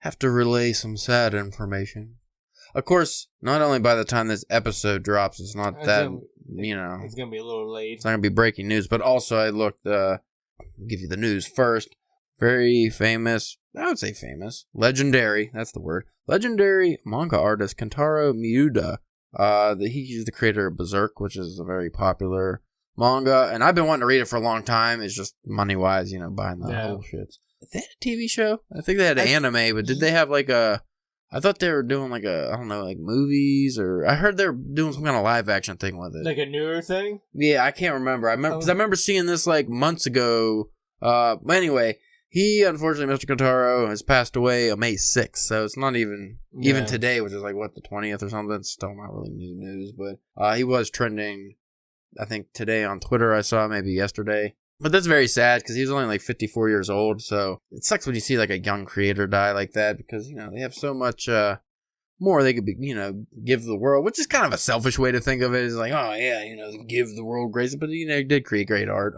have to relay some sad information. Of course, not only by the time this episode drops, it's not that, you know. It's going to be a little late. It's not going to be breaking news, but also I looked, give you the news first. Very famous, I would say famous, legendary, that's the word, legendary manga artist Kentaro Miura. He's the creator of Berserk, which is a very popular manga, and I've been wanting to read it for a long time. It's just money-wise, you know, buying the whole shits. They had a TV show? I think they had anime, but did they have like a... I thought they were doing like a, I don't know, like movies, or... I heard they were doing some kind of live-action thing with it. Like a newer thing? Yeah, I can't remember. Because I remember seeing this like months ago. Anyway... He, unfortunately, Mr. Kentaro, has passed away on May 6th, so it's not even today, which is like, what, the 20th or something? It's still not really new news, but he was trending, I think, today on Twitter, I saw, maybe yesterday. But that's very sad, because he was only like 54 years old, so it sucks when you see like a young creator die like that, because, you know, they have so much more they could be, you know, give the world, which is kind of a selfish way to think of it, is like, oh yeah, you know, give the world grace, but, you know, he did create great art.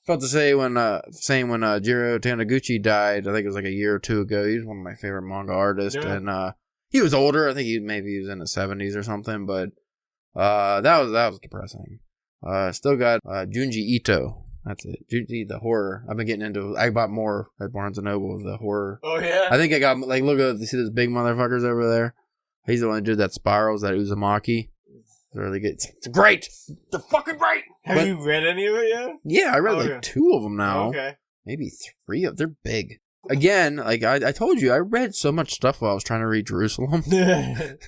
Felt to say when Jiro Taniguchi died, I think it was like a year or two ago. He's one of my favorite manga artists, and he was older. I think he was in his 70s or something, but that was depressing. Still got Junji Ito. That's it. Junji, the horror. I've been getting into. I bought more at Barnes & Noble of the horror. Oh yeah. I think I got like look at, you see those big motherfuckers over there. He's the one who did that Spirals, that Uzumaki. It's really good. It's great. It's fucking great. Have you read any of it yet? Yeah, I read like 2 of them now. Oh, okay. Maybe 3 of them. They're big. Again, like I told you, I read so much stuff while I was trying to read Jerusalem. That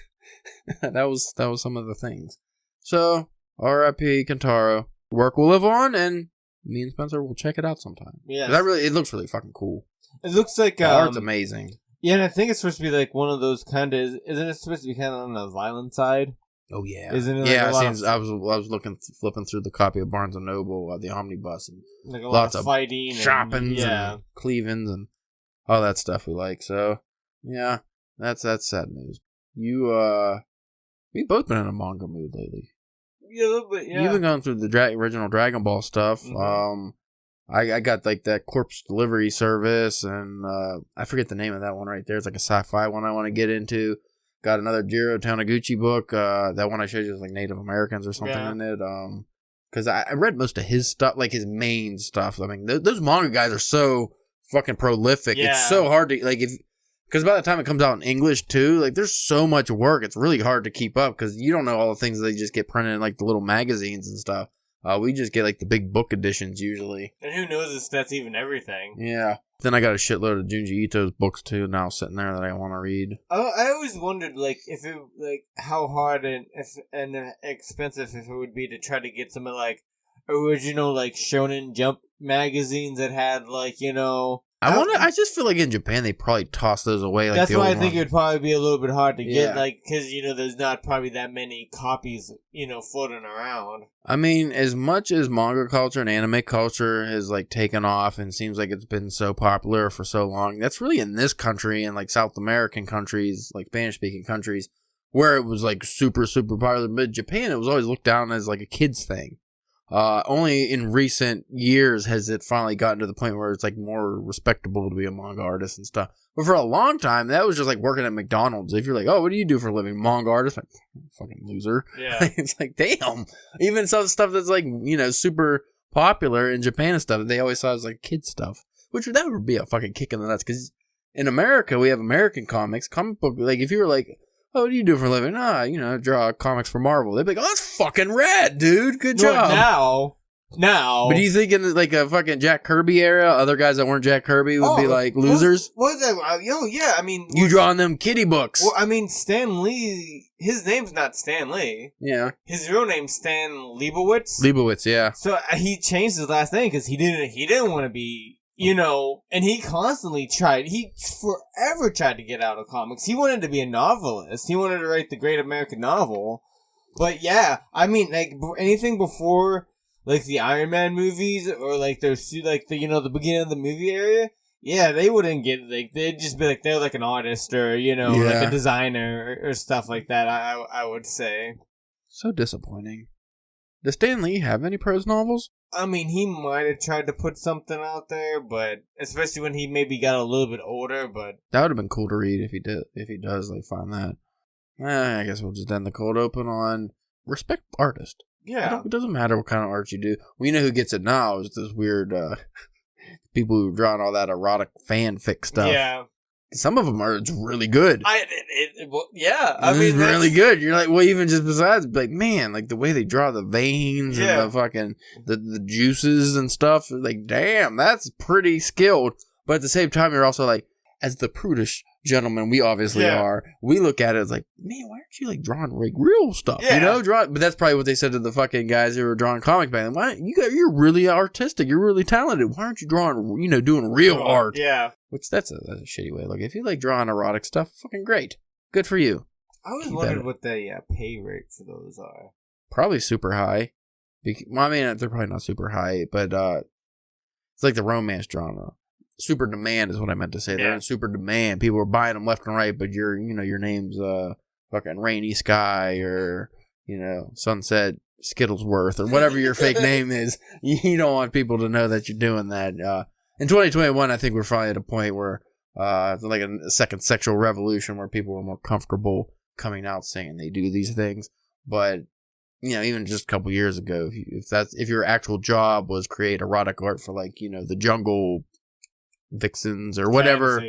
was some of the things. So, R.I.P. Kentaro. Work will live on, and me and Spencer will check it out sometime. Yeah. It looks really fucking cool. It looks like... the art's amazing. Yeah, and I think it's supposed to be like one of those kind of... Isn't it supposed to be kind of on the violent side? Oh yeah, isn't it? Like I was flipping through the copy of Barnes and Noble, the omnibus, and like lots of fighting, shoppings, and cleavings, and all that stuff we like. So yeah, that's sad news. We've both been in a manga mood lately. Yeah, a little bit. Yeah, you've been going through the original Dragon Ball stuff. Mm-hmm. I got like that corpse delivery service, and I forget the name of that one right there. It's like a sci-fi one I want to get into. Got another Jiro Taniguchi book. That one I showed you was like Native Americans or something in it. Because I read most of his stuff, like his main stuff. I mean, those manga guys are so fucking prolific. Yeah. It's so hard to, like, because by the time it comes out in English too, like, there's so much work. It's really hard to keep up because you don't know all the things they just get printed in like the little magazines and stuff. We just get like the big book editions usually. And who knows if that's even everything. Yeah. Then I got a shitload of Junji Ito's books too now sitting there that I want to read. I always wondered like if it like how hard and expensive if it would be to try to get some of like original like Shonen Jump magazines that had like, you know, I just feel like in Japan they probably toss those away. Like that's why I think it would probably be a little bit hard to get, like, because, you know, there's not probably that many copies, you know, floating around. I mean, as much as manga culture and anime culture has like taken off and seems like it's been so popular for so long, that's really in this country and like South American countries, like Spanish-speaking countries, where it was like super, super popular. But Japan, it was always looked down as like a kid's thing. Only in recent years has it finally gotten to the point where it's like more respectable to be a manga artist and stuff. But for a long time, that was just like working at McDonald's. If you're like, oh, what do you do for a living? Manga artist? Like, fucking loser. Yeah. It's like, damn. Even some stuff that's like, you know, super popular in Japan and stuff, they always saw as like kid stuff. Which that would be a fucking kick in the nuts. Because in America, we have American comics. Comic book, like if you were like, oh, what do you do for a living? You know, draw comics for Marvel. They'd be like, oh, that's fucking rad, dude. Good job. Now. But do you think in like a fucking Jack Kirby era, other guys that weren't Jack Kirby would be like losers? What that? Yeah, I mean. You drawing them kitty books. Well, I mean, Stan Lee, his name's not Stan Lee. Yeah. His real name's Stan Leibowitz. Leibowitz, yeah. So he changed his last name because he didn't want to be, you know, and he constantly forever tried to get out of comics. He wanted to be a novelist. He wanted to write the great American novel. But yeah, I mean, like, anything before, like, the Iron Man movies, or, like, those, like, the, you know, the beginning of the movie area, yeah, they wouldn't get, like, they'd just be like, they're like an artist, or, you know, like a designer, or stuff like that, I would say. So disappointing. Does Stan Lee have any prose novels? I mean, he might have tried to put something out there, but especially when he maybe got a little bit older. But that would have been cool to read if he did. If he does, like, find that. I guess we'll just end the cold open on respect artist. Yeah, It doesn't matter what kind of art you do. Well, you know who gets it now is this weird people who are drawing all that erotic fanfic stuff. Yeah. Some of them are really good. I mean, It's really good. You're like, well, even just besides, like, man, like the way they draw the veins and the fucking the juices and stuff. Like, damn, that's pretty skilled. But at the same time, you're also like, as the prudish gentleman we obviously are, we look at it as like, man, why aren't you like drawing like real stuff? Yeah. You know, but that's probably what they said to the fucking guys who were drawing comic back then. Why you're really artistic, you're really talented. Why aren't you drawing, doing real art? Yeah. Which that's a shitty way. Like, if you like drawing erotic stuff, fucking great, good for you. I always wondered what the pay rate for those are. Probably super high. Well, I mean, they're probably not super high, but it's like the romance genre. Super demand is what I meant to say. They're in super demand. People are buying them left and right, but your name's fucking Rainy Sky or Sunset Skittlesworth or whatever your fake name is. You don't want people to know that you're doing that. In 2021, I think we're finally at a point where like a second sexual revolution where people are more comfortable coming out saying they do these things. But even just a couple years ago, if your actual job was create erotic art for like the jungle vixens or whatever,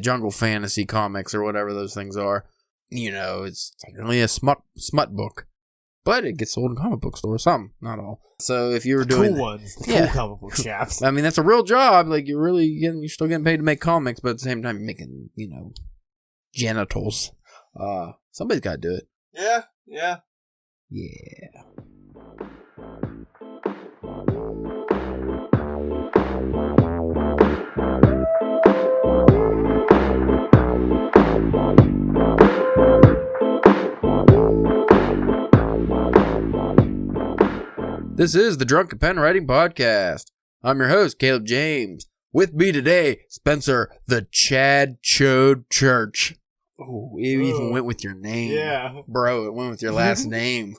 jungle fantasy comics or whatever those things are, it's technically a smut book, but it gets sold in comic book stores, some, not all. So if you were doing cool ones, the cool comic book shops, I mean, that's a real job. Like, you're still getting paid to make comics, but at the same time you're making genitals. Somebody's got to do it. Yeah. This is the Drunken Pen Writing Podcast. I'm your host, Caleb James. With me today, Spencer, the Chad Chode Church. Oh, it even went with your name. Yeah. Bro, it went with your last name.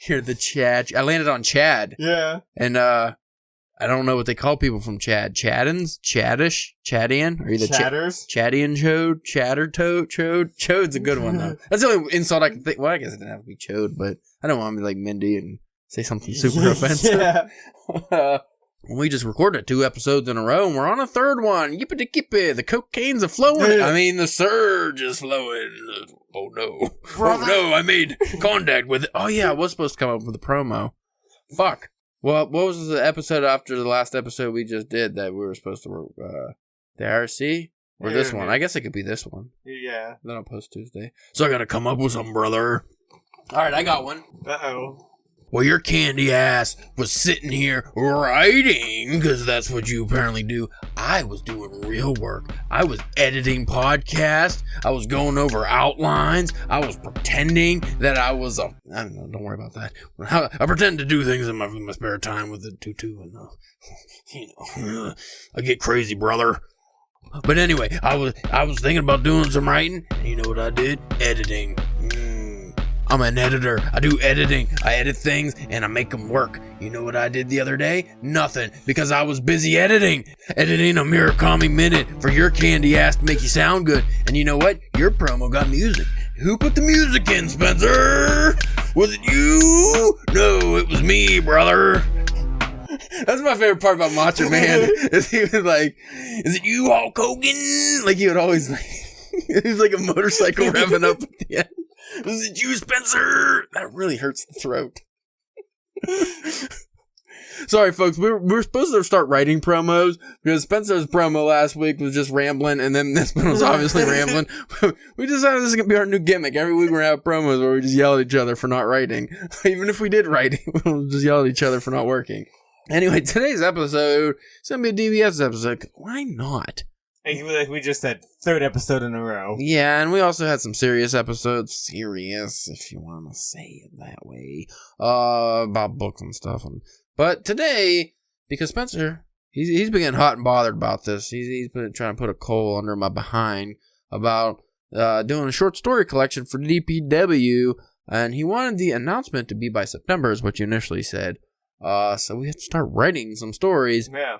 You're the Chad. I landed on Chad. Yeah. And I don't know what they call people from Chad. Chaddins? Chaddish? Chadian? Are you the Chatters? Chadian Chode? Chattertoad? Chode? Chode's a good one, though. That's the only insult I can think. Well, I guess it didn't have to be Chode, but I don't want to be like Mindy and say something super offensive. Yeah. We just recorded 2 episodes in a row, and we're on a third one. Yippity-kippity. The cocaine's a-flowing. I mean, the surge is flowing. Oh, no. Oh, no, I made contact with it. Oh, yeah, I was supposed to come up with a promo. Fuck. Well, what was the episode after the last episode we just did that we were supposed to, the IRC? Or this one? I guess it could be this one. Yeah. Then I'll post Tuesday. So I gotta come up with something, brother. All right, I got one. Uh-oh. Well, your candy ass was sitting here writing, because that's what you apparently do. I was doing real work. I was editing podcasts. I was going over outlines. I was pretending that I was I don't know, don't worry about that. I pretend to do things in my spare time with the tutu, and I get crazy, brother. But anyway, I was thinking about doing some writing, and you know what I did? Editing. I'm an editor. I do editing. I edit things and I make them work. You know what I did the other day? Nothing, because I was busy editing. Editing a Murakami Minute for your candy ass to make you sound good. And you know what? Your promo got music. Who put the music in, Spencer? Was it you? No, it was me, brother. That's my favorite part about Macho Man. Is he was like, is it you, Hulk Hogan? Like, he would always like, he was like a motorcycle revving up at the end. Was it you, Spencer? That really hurts the throat. Sorry, folks. We're supposed to start writing promos because Spencer's promo last week was just rambling, and then this one was obviously rambling. We decided this is going to be our new gimmick. Every week we're going to have promos where we just yell at each other for not writing. Even if we did write, we'll just yell at each other for not working. Anyway, today's episode is going to be a DBS episode. Why not? Like we just said, 3rd episode in a row. Yeah, and we also had some serious episodes. Serious, if you want to say it that way. About books and stuff. But today, because Spencer, he's been getting hot and bothered about this. He's been trying to put a coal under my behind about doing a short story collection for DPW. And he wanted the announcement to be by September, is what you initially said. So we have to start writing some stories. Yeah.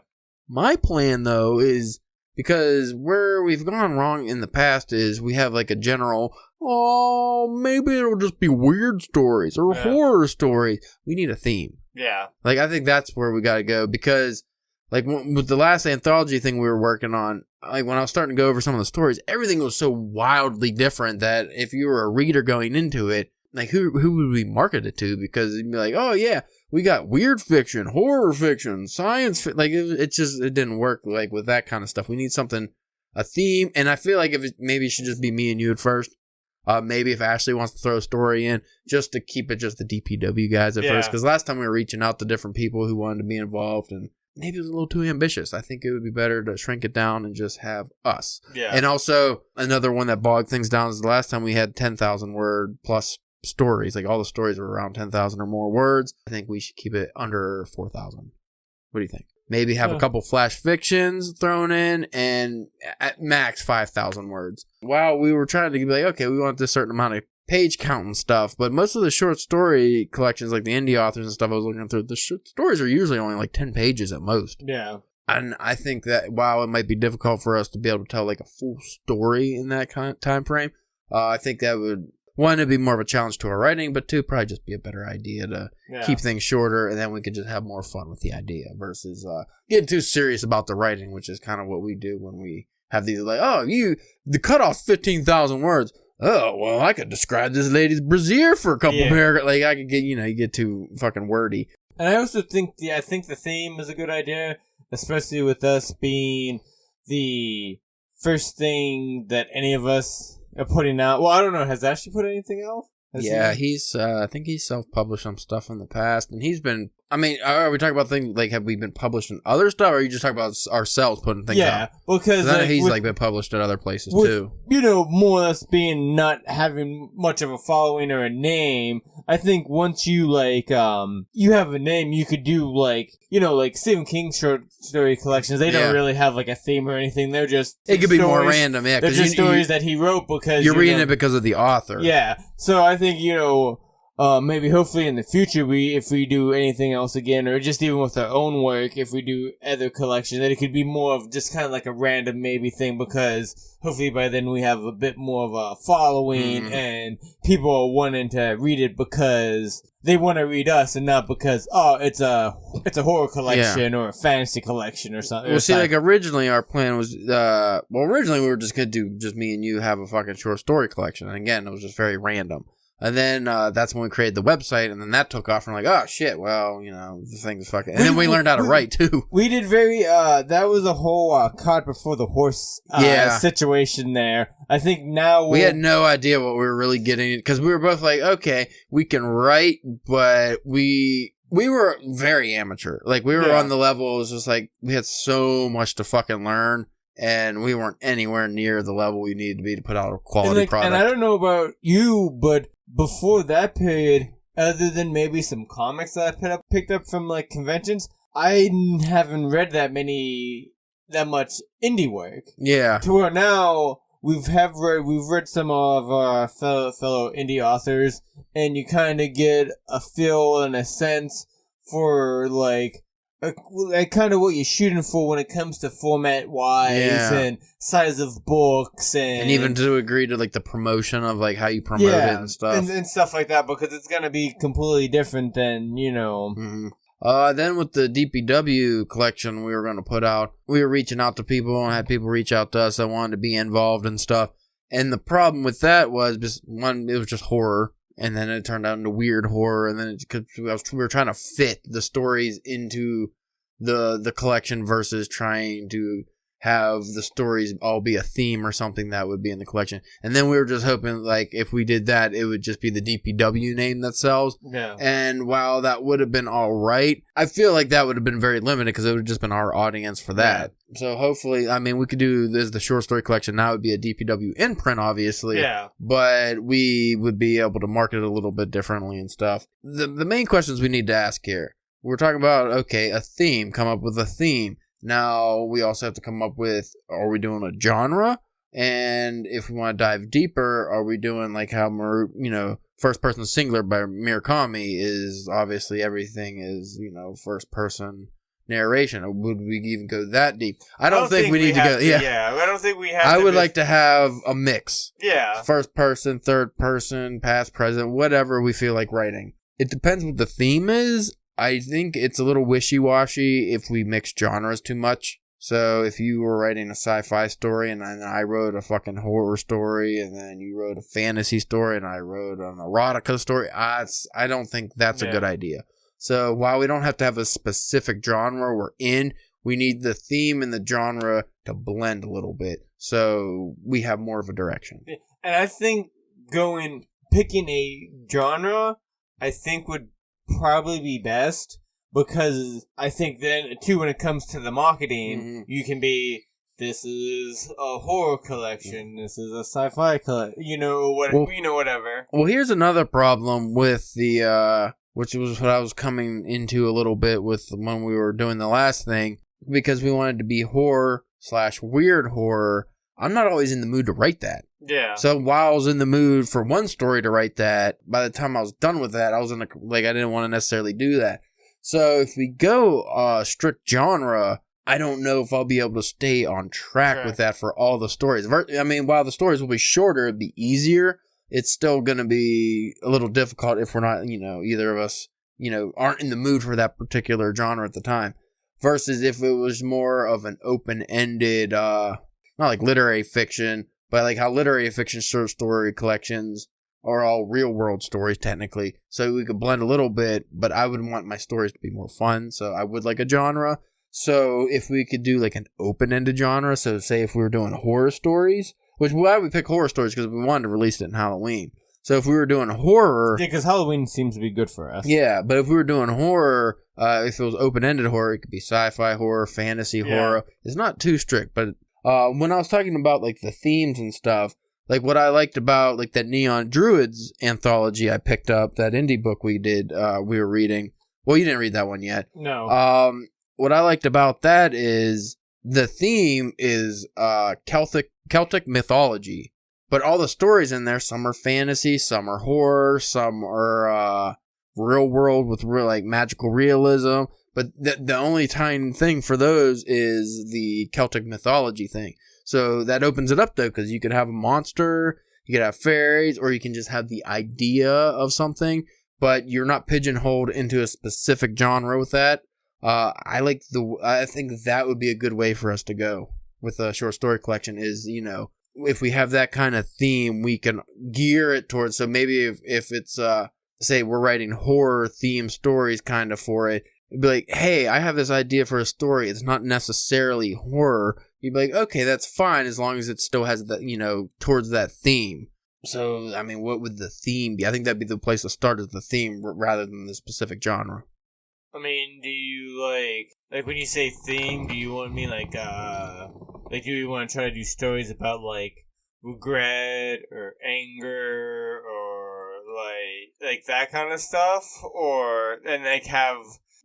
My plan, though, is because where we've gone wrong in the past is we have like a general, maybe it'll just be weird stories or horror stories. We need a theme. Yeah. Like, I think that's where we got to go because, like, with the last anthology thing we were working on, like, when I was starting to go over some of the stories, everything was so wildly different that if you were a reader going into it, like, who would we market it to? Because you'd be like, oh, yeah, we got weird fiction, horror fiction, science fiction. Like, it didn't work, like, with that kind of stuff. We need something, a theme. And I feel like maybe it should just be me and you at first. Maybe if Ashley wants to throw a story in, just to keep it just the DPW guys at first. Because last time we were reaching out to different people who wanted to be involved, and maybe it was a little too ambitious. I think it would be better to shrink it down and just have us. Yeah. And also, another one that bogged things down is the last time we had 10,000 word plus stories. Like, all the stories were around 10,000 or more words. I think we should keep it under 4,000. What do you think? Maybe have a couple flash fictions thrown in, and at max 5,000 words. Wow, we were trying to be like, okay, we want this certain amount of page count and stuff, but most of the short story collections, like the indie authors and stuff I was looking through, the short stories are usually only like 10 pages at most. Yeah. And I think that while it might be difficult for us to be able to tell like a full story in that kind of time frame, I think that would, one, it'd be more of a challenge to our writing, but two, probably just be a better idea to keep things shorter, and then we could just have more fun with the idea versus getting too serious about the writing, which is kind of what we do when we have these like, the cutoff's 15,000 words. Oh, well, I could describe this lady's brassiere for a couple paragraphs. Like, I could get, you get too fucking wordy. And I also think, I think the theme is a good idea, especially with us being the first thing that any of us are putting out. Well, I don't know. Has Ashley put anything else? He's, I think he's self-published some stuff in the past, and he's been, I mean, are we talking about things, like, have we been published in other stuff, or are you just talking about ourselves putting things out? Yeah, because I know he's, been published at other places, too. More or less being not having much of a following or a name, I think once you, you have a name, you could do, like Stephen King's short story collections, they don't really have, like, a theme or anything, they're just it could be more random, they're just stories that he wrote because... You're reading it because of the author. Yeah, so I think, maybe hopefully in the future if we do anything else again, or just even with our own work, if we do other collections, that it could be more of just kind of like a random maybe thing, because hopefully by then we have a bit more of a following and people are wanting to read it because they want to read us and not because it's a horror collection or a fantasy collection or something. Well, see, like originally our plan was originally we were just gonna do just me and you have a fucking short story collection, and again it was just very random. And then that's when we created the website, and then that took off, and we're like, oh, shit, well, the thing's fucking... And then we learned how to write, too. We did that was a whole cart before the horse situation there. I think now we had no idea what we were really getting, because we were both like, okay, we can write, but we were very amateur. Like, we were on the level, it was just like, we had so much to fucking learn. And we weren't anywhere near the level we needed to be to put out a quality product. And I don't know about you, but before that period, other than maybe some comics that I picked up from like conventions, I haven't read that much indie work. Yeah. To where now we've read some of our fellow indie authors, and you kind of get a feel and a sense for like kind of what you're shooting for when it comes to format wise and size of books and even to agree to like the promotion of like how you promote it and stuff and stuff like that, because it's gonna be completely different than Then with the DPW collection we were going to put out, we were reaching out to people and had people reach out to us that wanted to be involved and stuff. And the problem with that was just one, it was just horror. And then it turned out into weird horror, and then we were trying to fit the stories into the collection versus trying to have the stories all be a theme or something that would be in the collection. And then we were just hoping, like, if we did that, it would just be the DPW name that sells. Yeah. And while that would have been all right, I feel like that would have been very limited because it would have just been our audience for that. Yeah. So hopefully, I mean, we could do this, the short story collection. Now it would be a DPW imprint, obviously. Yeah. But we would be able to market it a little bit differently and stuff. The main questions we need to ask here. We're talking about, okay, a theme, come up with a theme. Now, we also have to come up with, are we doing a genre? And if we want to dive deeper, are we doing like how, first person singular by Murakami is obviously everything is, first person narration? Or would we even go that deep? I don't think we need to go. Yeah, I don't think we have I would like to have a mix. Yeah. First person, third person, past, present, whatever we feel like writing. It depends what the theme is. I think it's a little wishy-washy if we mix genres too much. So if you were writing a sci-fi story and then I wrote a fucking horror story and then you wrote a fantasy story and I wrote an erotica story, I don't think that's a good idea. So while we don't have to have a specific genre we're in, we need the theme and the genre to blend a little bit so we have more of a direction. And I think picking a genre, I think would probably be best. Because I think then, too, when it comes to the marketing, you can be, this is a horror collection, this is a sci-fi collection, whatever. Well, here's another problem with the, which was what I was coming into a little bit with when we were doing the last thing, because we wanted to be horror/weird horror. I'm not always in the mood to write that. Yeah. So while I was in the mood for one story to write that, by the time I was done with that, I was I didn't want to necessarily do that. So if we go strict genre, I don't know if I'll be able to stay on track with that for all the stories. I mean, while the stories will be shorter, it'd be easier. It's still going to be a little difficult if we're not, either of us, aren't in the mood for that particular genre at the time. Versus if it was more of an open-ended, not like literary fiction, but like how literary fiction short story collections are all real-world stories, technically. So we could blend a little bit, but I would want my stories to be more fun, so I would like a genre. So if we could do like an open-ended genre, so say if we were doing horror stories, why would we pick horror stories? Because we wanted to release it in Halloween. So if we were doing horror... Yeah, because Halloween seems to be good for us. Yeah, but if we were doing horror, if it was open-ended horror, it could be sci-fi horror, fantasy horror. It's not too strict, but when I was talking about like the themes and stuff, like what I liked about like that Neon Druids anthology I picked up, that indie book we were reading. Well, you didn't read that one yet. No. What I liked about that is the theme is Celtic mythology, but all the stories in there, some are fantasy, some are horror, some are real world with real like magical realism. But the only tying thing for those is the Celtic mythology thing. So that opens it up, though, because you could have a monster, you could have fairies, or you can just have the idea of something, but you're not pigeonholed into a specific genre with that. I think that would be a good way for us to go with a short story collection is, if we have that kind of theme, we can gear it towards, so maybe if it's, say we're writing horror themed stories kind of for it, it'd be like, hey, I have this idea for a story. It's not necessarily horror. You'd be like, okay, that's fine as long as it still has that, towards that theme. So, I mean, what would the theme be? I think that'd be the place to start as the theme rather than the specific genre. I mean, do you like when you say theme, do you want me do you want to try to do stories about like regret or anger or like that kind of stuff? And have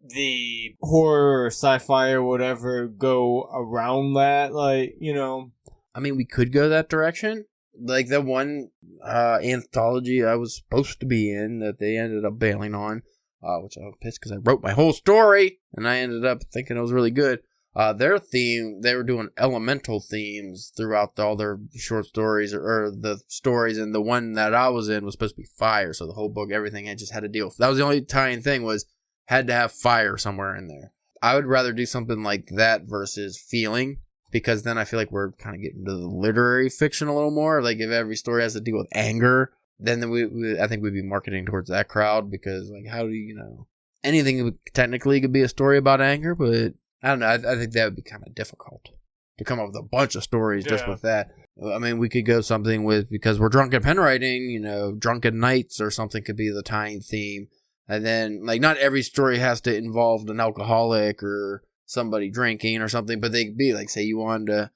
the horror or sci-fi or whatever go around that, I mean, we could go that direction. Like the one anthology I was supposed to be in that they ended up bailing on, which I was pissed because I wrote my whole story and I ended up thinking it was really good. Their theme, they were doing elemental themes throughout all their short stories or the stories, and the one that I was in was supposed to be fire. So the whole book, everything, it just had to deal with. That was the only tying thing was had to have fire somewhere in there. I would rather do something like that versus feeling, because then I feel like we're kind of getting to the literary fiction a little more. Like if every story has to deal with anger, then I think we'd be marketing towards that crowd, because like how do anything technically could be a story about anger, but I don't know. I think that would be kind of difficult to come up with a bunch of stories just with that. I mean, we could go something with, because we're drunken pen writing, drunken nights or something could be the tying theme. And then, like, not every story has to involve an alcoholic or somebody drinking or something, but they could be, like, say you wanted to,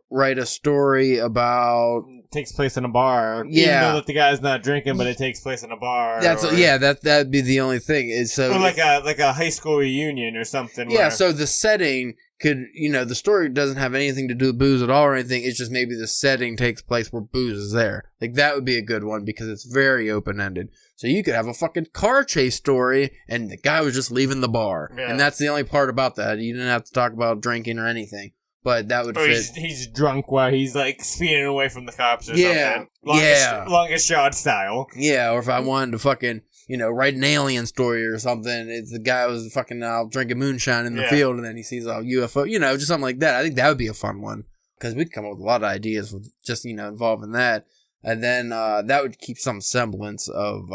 write a story about... It takes place in a bar. Yeah. Even though that the guy's not drinking, but it takes place in a bar. That'd be the only thing. Is so or like a high school reunion or something. Yeah, so the setting could, the story doesn't have anything to do with booze at all or anything. It's just maybe the setting takes place where booze is there. Like, that would be a good one because it's very open-ended. So you could have a fucking car chase story and the guy was just leaving the bar. Yeah. And that's the only part about that. You didn't have to talk about drinking or anything. But that would fit. He's drunk while he's, like, speeding away from the cops or something. Longest shot style. Yeah, or if I wanted to fucking... write an alien story or something. It's the guy was fucking out drinking moonshine in the field and then he sees a UFO, just something like that. I think that would be a fun one because we'd come up with a lot of ideas with just, involving that. And then that would keep some semblance of,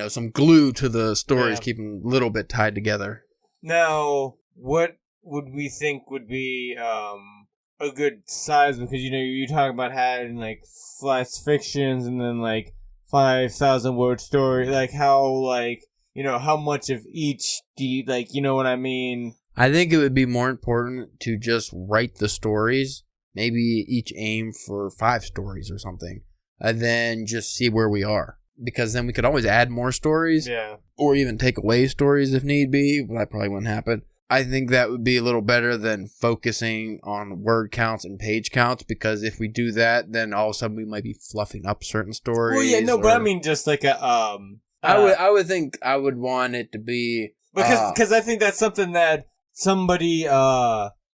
some glue to the stories, keep them a little bit tied together. Now, what would we think would be a good size? Because, you're talking about having, like, flash fictions and then, like, 5,000 word story, like how much of each do you, like, you know what I mean? I think it would be more important to just write the stories, maybe each aim for 5 stories or something, and then just see where we are. Because then we could always add more stories, or even take away stories if need be, but that probably wouldn't happen. I think that would be a little better than focusing on word counts and page counts, because if we do that, then all of a sudden we might be fluffing up certain stories. Well, yeah, no, but I mean just like a I would think I would want it to be because I think that's something that somebody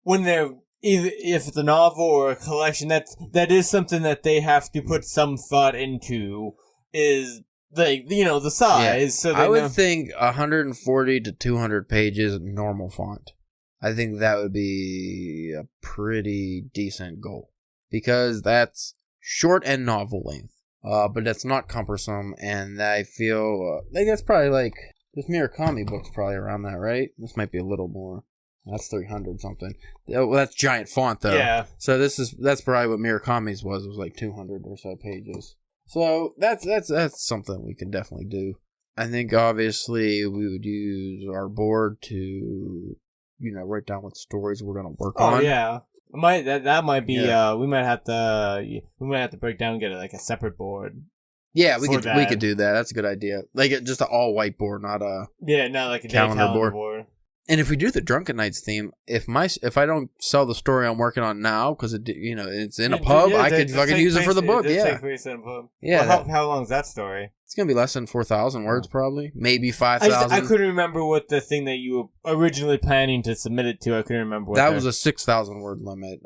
when they're if it's a novel or a collection that is something that they have to put some thought into is. Like, the size. Yeah. So I would think 140 to 200 pages normal font. I think that would be a pretty decent goal. Because that's short and novel length. But that's not cumbersome. And I feel like that's probably like... This Murakami book's probably around that, right? This might be a little more. That's 300 something. Well, that's giant font, though. Yeah. So that's probably what Murakami's was. It was like 200 or so pages. So that's something we can definitely do. I think obviously we would use our board to, write down what stories we're gonna work on. Oh yeah, that might be. Yeah. We might have to break down and get like a separate board. Yeah, we could do that. That's a good idea. Like just an all white board, not like a calendar board. And if we do the Drunken Nights theme, if I don't sell the story I'm working on now because it's in a pub, I could fucking use it for the book. Take place in a pub. Yeah. Well, how long is that story? It's gonna be less than 4,000 words, probably, maybe 5,000. I couldn't remember what the thing that you were originally planning to submit it to. I couldn't remember. That was a 6,000 word limit.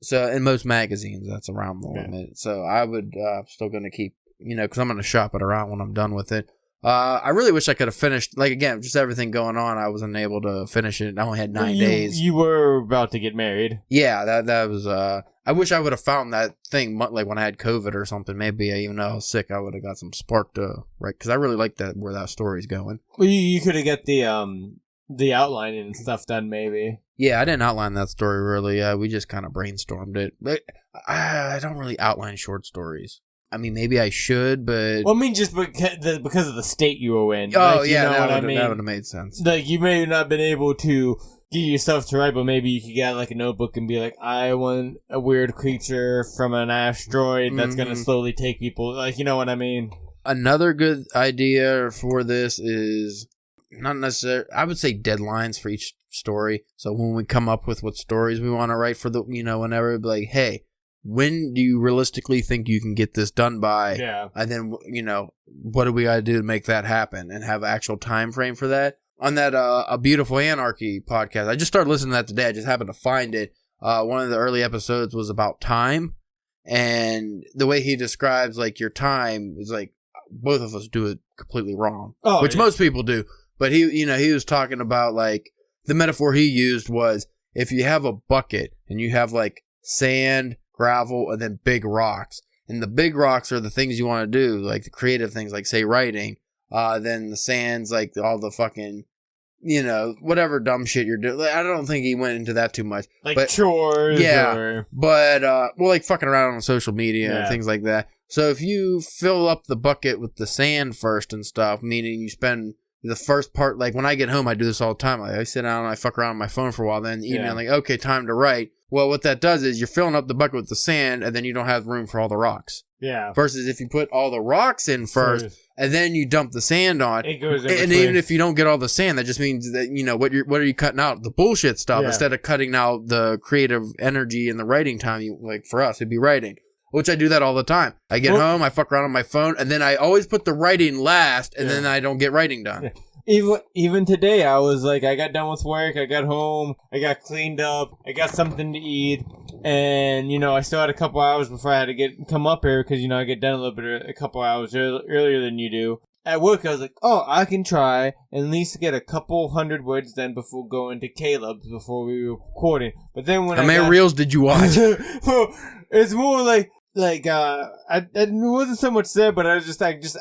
So in most magazines, that's around the limit. So I would still gonna keep, because I'm gonna shop it around when I'm done with it. I really wish I could have finished, like, again, just everything going on, I wasn't able to finish it. I only had 9 days. You were about to get married. Yeah, that was, I wish I would have found that thing, like, when I had COVID or something. Maybe, even though I was sick, I would have got some spark to write, because I really like where that story's going. Well, you could have got the outlining and stuff done, maybe. Yeah, I didn't outline that story, really. We just kind of brainstormed it. But I don't really outline short stories. I mean, maybe I should, but... Well, I mean, just because of the state you were in. Oh, like, that would have made sense. Like, you may have not been able to get yourself to write, but maybe you could get, like, a notebook and be like, I want a weird creature from an asteroid that's going to slowly take people. Like, you know what I mean? Another good idea for this is not necessarily... I would say deadlines for each story. So when we come up with what stories we want to write for the... whenever, it'd be like, hey... When do you realistically think you can get this done by? Yeah. And then, what do we got to do to make that happen and have an actual time frame for that? On that A Beautiful Anarchy podcast, I just started listening to that today. I just happened to find it. One of the early episodes was about time. And the way he describes, like, your time is like, both of us do it completely wrong. Which most people do. But he was talking about, like, the metaphor he used was if you have a bucket and you have, like, sand, gravel, and then big rocks. And the big rocks are the things you want to do, like the creative things, like, say, writing. Then the sand's like all the fucking, whatever dumb shit you're doing. I don't think he went into that too much. Like chores. Yeah. But, like fucking around on social media and things like that. So if you fill up the bucket with the sand first and stuff, meaning you spend the first part, like when I get home, I do this all the time. Like I sit down and I fuck around on my phone for a while. Then in the evening, I'm like, okay, time to write. Well, what that does is you're filling up the bucket with the sand, and then you don't have room for all the rocks. Yeah. Versus if you put all the rocks in first and then you dump the sand on. It goes in and between. even if you don't get all the sand, that just means that, you know, what are you cutting out? The bullshit stuff instead of cutting out the creative energy and the writing time. Like for us, it'd be writing. Which I do that all the time. I get home, I fuck around on my phone, and then I always put the writing last, and then I don't get writing done. Even today, I was like, I got done with work, I got home, I got cleaned up, I got something to eat, and, you know, I still had a couple hours before I had to come up here, because, you know, I get done a couple hours earlier than you do. At work, I was like, I can try and at least get a couple hundred words done before going to Caleb's, before we were recording. But then when How many reels did you watch? It's more like, I wasn't so much there, but I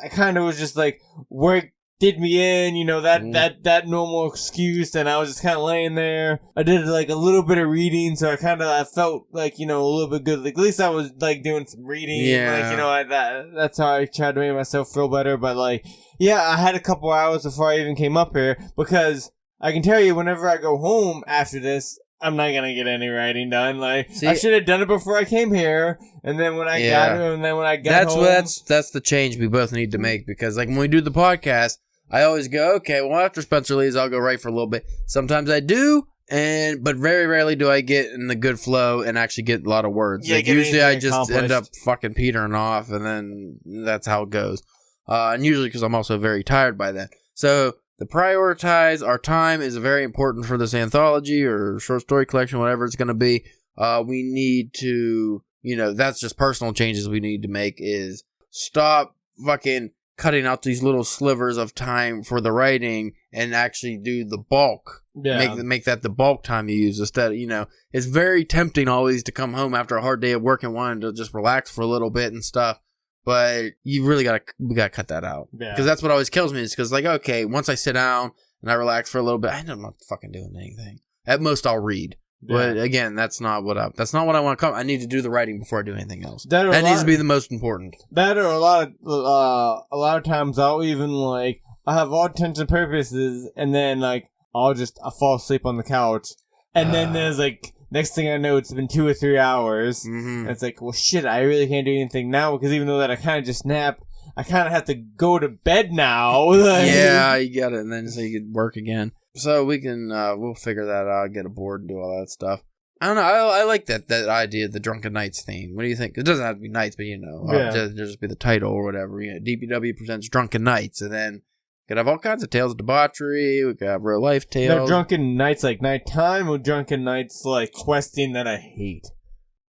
kind of was just like, work did me in, you know, that normal excuse, and I was just kind of laying there. I did like a little bit of reading, so I felt like, you know, a little bit good. Like, at least I was like doing some reading. Yeah. Like, you know, that's how I tried to make myself feel better. But like, yeah, I had a couple hours before I even came up here, because I can tell you, whenever I go home after this, I'm not gonna get any writing done. Like, see, I should have done it before I came here, and then when I got home, that's the change we both need to make, because like when we do the podcast, I always go, okay, well, after Spencer leaves, I'll go write for a little bit. Sometimes I do, but very rarely do I get in the good flow and actually get a lot of words. Yeah, like, usually I just end up fucking petering off, and then that's how it goes. And usually because I'm also very tired by then. So the prioritize our time is very important for this anthology or short story collection, whatever it's going to be. We need to, you know, that's just personal changes we need to make, is stop fucking cutting out these little slivers of time for the writing and actually do the bulk. Yeah. Make that the bulk time you use instead. You know, it's very tempting always to come home after a hard day of work and wanting to just relax for a little bit and stuff. But you really we gotta cut that out. Yeah. Because that's what always kills me, is because, like, okay, once I sit down and I relax for a little bit, I'm not fucking doing anything. At most, I'll read. Yeah. But again, that's not what I want to come. I need to do the writing before I do anything else. That needs to be the most important. That, or a lot of times I'll even, like, I have all intents and purposes, and then like I fall asleep on the couch, and then there's like, next thing I know, it's been 2 or 3 hours, and it's like, well, shit, I really can't do anything now, because even though that I kind of just napped, I kind of have to go to bed now. Like, yeah, you got it, and then so you can work again. So we can, we'll figure that out, get a board and do all that stuff. I don't know, I like that idea, the Drunken Knights theme. What do you think? It doesn't have to be Knights, but, you know, just be the title or whatever. You know, DPW presents Drunken Knights, and then we could have all kinds of tales of debauchery. We could have real life tales. No, Drunken Knights like nighttime, or Drunken Knights like questing that I hate?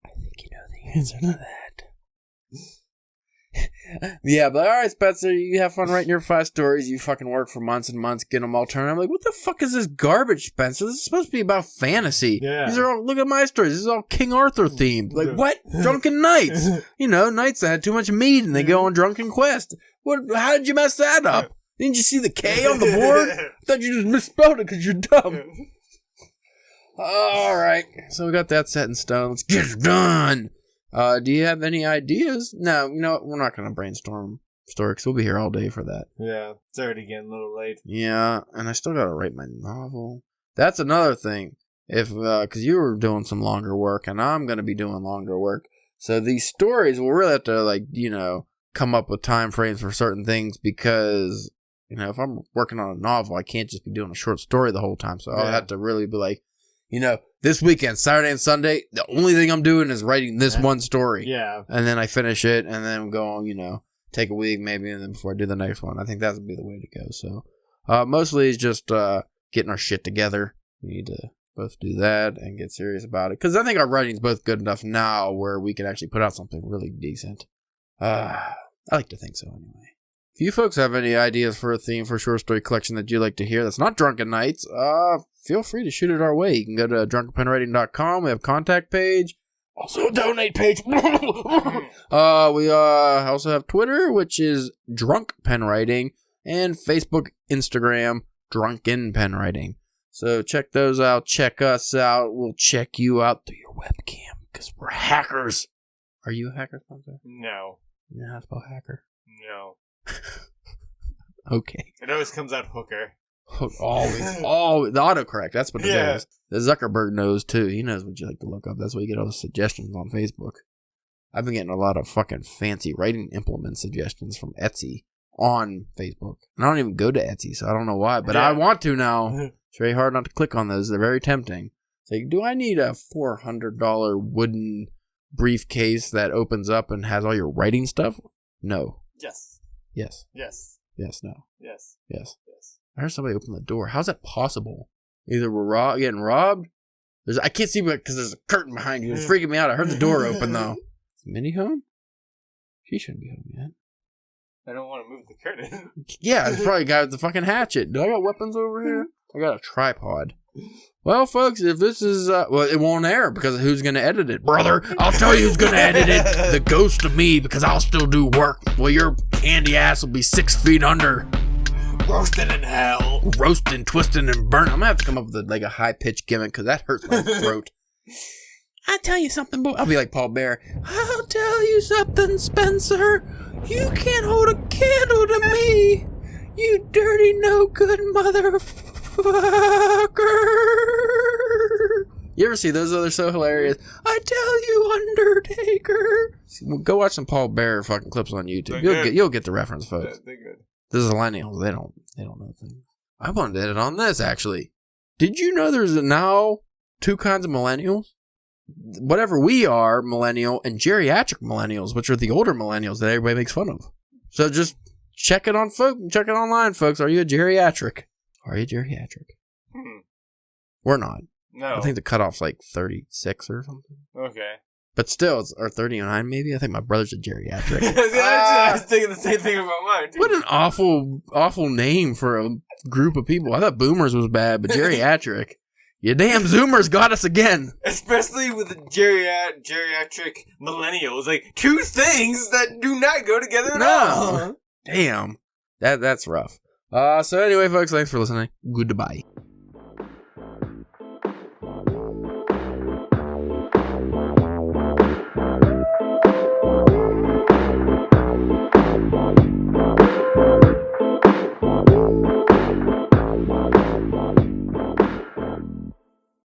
I think you know the answer to that. Yeah, but alright, Spencer, you have fun writing your 5 stories. You fucking work for months and months, get them all turned. I'm like, what the fuck is this garbage, Spencer? This is supposed to be about fantasy. Yeah. These are all, look at my stories. This is all King Arthur themed. Like, what? Drunken Knights. You know, knights that had too much meat and they go on drunken quest. How did you mess that up? Didn't you see the K on the board? I thought you just misspelled it because you're dumb. Alright, so we got that set in stone. Let's get it done. Do you have any ideas? No, you know what? We're not going to brainstorm story, because we'll be here all day for that. Yeah, it's already getting a little late. Yeah, and I still got to write my novel. That's another thing. Because you were doing some longer work, and I'm going to be doing longer work. So these stories, we'll really have to, like, you know, come up with time frames for certain things, because, you know, if I'm working on a novel, I can't just be doing a short story the whole time. So I'll have to really be like, you know, this weekend, Saturday and Sunday, the only thing I'm doing is writing this one story. Yeah. And then I finish it, and then go, you know, take a week maybe, and then before I do the next one. I think that would be the way to go. So mostly it's just getting our shit together. We need to both do that and get serious about it. Because I think our writing's both good enough now where we can actually put out something really decent. I like to think so anyway. If you folks have any ideas for a theme for a short story collection that you'd like to hear that's not Drunken Knights, feel free to shoot it our way. You can go to drunkenpenwriting.com. We have a contact page. Also a donate page. We also have Twitter, which is Drunk Pen Writing, and Facebook, Instagram, Drunken Pen Writing. So check those out. Check us out. We'll check you out through your webcam, because we're hackers. Are you a hacker, Spencer? No. You know how to spell hacker? No. Okay. It always comes out hooker. Always. The autocorrect. That's what it is. The Zuckerberg knows, too. He knows what you like to look up. That's why you get all the suggestions on Facebook. I've been getting a lot of fucking fancy writing implement suggestions from Etsy on Facebook. And I don't even go to Etsy, so I don't know why, but I want to now. It's very hard not to click on those. They're very tempting. It's like, do I need a $400 wooden briefcase that opens up and has all your writing stuff? No. Yes. Yes. Yes. Yes, no. Yes. Yes. Yes. I heard somebody open the door. How's that possible? Either we're getting robbed. I can't see because there's a curtain behind you. It's freaking me out. I heard the door open, though. Is Minnie home? She shouldn't be home yet. I don't want to move the curtain. Yeah, it's probably a guy with the fucking hatchet. Do I got weapons over here? I got a tripod. Well, folks, if this is... well, it won't air because who's going to edit it? Brother, I'll tell you who's going to edit it. The ghost of me, because I'll still do work. Well, your candy ass will be 6 feet under. Roasting in hell. Roasting, twisting, and burning. I'm going to have to come up with a high-pitched gimmick because that hurts my throat. I'll tell you something, boy. I'll be like Paul Bear. I'll tell you something, Spencer. You can't hold a candle to me. You dirty, no-good motherfucker. You ever see those? They're so hilarious. I tell you, Undertaker. Go watch some Paul Bear fucking clips on YouTube. You'll get the reference, folks. They're good. This is millennials. They don't know things. I wanted to edit on this, actually. Did you know there's now 2 kinds of millennials? Whatever we are, millennial, and geriatric millennials, which are the older millennials that everybody makes fun of. So just check it online, folks. Are you a geriatric? Are you geriatric? We're not. No. I think the cutoff's like 36 or something. Okay. But still, or 39 maybe. I think my brother's a geriatric. I was thinking the same thing about mine, too. What an awful name for a group of people. I thought boomers was bad, but geriatric. You damn Zoomers got us again. Especially with the geriatric millennials. Like, 2 things that do not go together at all. Damn. That's rough. So anyway, folks, thanks for listening. Goodbye.